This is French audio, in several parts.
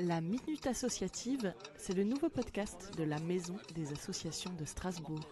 La Minute Associative, c'est le nouveau podcast de la Maison des Associations de Strasbourg.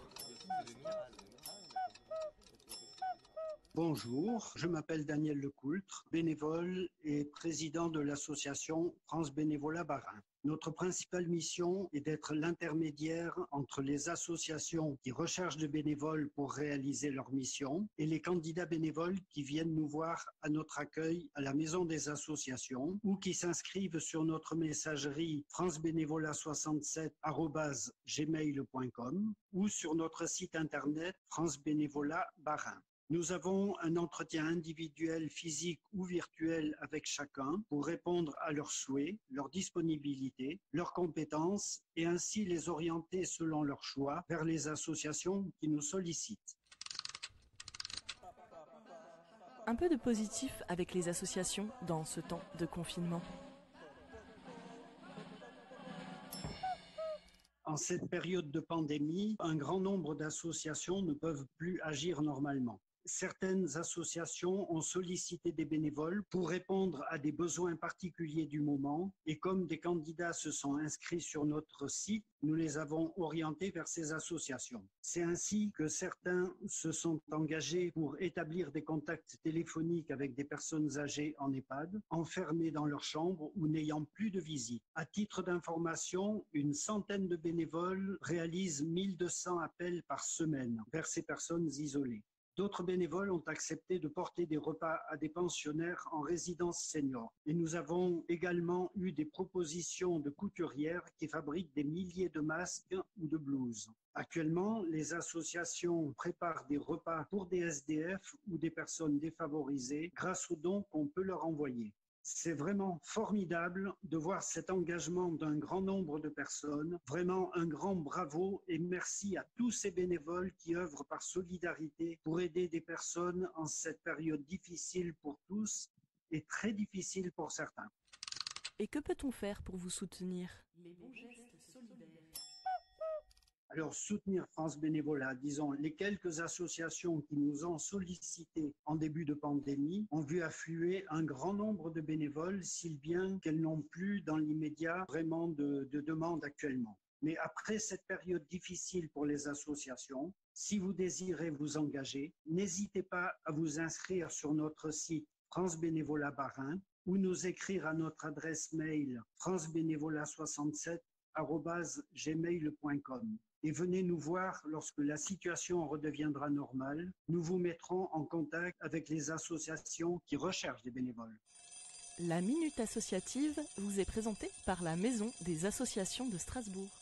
Bonjour, je m'appelle Daniel Lecoultre, bénévole et président de l'association France Bénévolat Bas-Rhin. Notre principale mission est d'être l'intermédiaire entre les associations qui recherchent des bénévoles pour réaliser leur mission et les candidats bénévoles qui viennent nous voir à notre accueil à la Maison des Associations ou qui s'inscrivent sur notre messagerie francebénévolat67@gmail.com ou sur notre site internet France Bénévolat Bas-Rhin. Nous avons un entretien individuel, physique ou virtuel avec chacun pour répondre à leurs souhaits, leurs disponibilités, leurs compétences et ainsi les orienter selon leurs choix vers les associations qui nous sollicitent. Un peu de positif avec les associations dans ce temps de confinement. En cette période de pandémie, un grand nombre d'associations ne peuvent plus agir normalement. Certaines associations ont sollicité des bénévoles pour répondre à des besoins particuliers du moment et comme des candidats se sont inscrits sur notre site, nous les avons orientés vers ces associations. C'est ainsi que certains se sont engagés pour établir des contacts téléphoniques avec des personnes âgées en EHPAD, enfermées dans leur chambre ou n'ayant plus de visite. À titre d'information, une centaine de bénévoles réalisent 1200 appels par semaine vers ces personnes isolées. D'autres bénévoles ont accepté de porter des repas à des pensionnaires en résidence senior. Et nous avons également eu des propositions de couturières qui fabriquent des milliers de masques ou de blouses. Actuellement, les associations préparent des repas pour des SDF ou des personnes défavorisées grâce aux dons qu'on peut leur envoyer. C'est vraiment formidable de voir cet engagement d'un grand nombre de personnes. Vraiment un grand bravo et merci à tous ces bénévoles qui œuvrent par solidarité pour aider des personnes en cette période difficile pour tous et très difficile pour certains. Et que peut-on faire pour vous soutenir? Les bons gestes solidaires. Alors, soutenir France Bénévolat, disons, les quelques associations qui nous ont sollicités en début de pandémie ont vu affluer un grand nombre de bénévoles, si bien qu'elles n'ont plus dans l'immédiat vraiment de demande actuellement. Mais après cette période difficile pour les associations, si vous désirez vous engager, n'hésitez pas à vous inscrire sur notre site France Bénévolat Bas-Rhin ou nous écrire à notre adresse mail francebénévolat67@gmail.com. Et venez nous voir lorsque la situation redeviendra normale. Nous vous mettrons en contact avec les associations qui recherchent des bénévoles. La Minute Associative vous est présentée par la Maison des Associations de Strasbourg.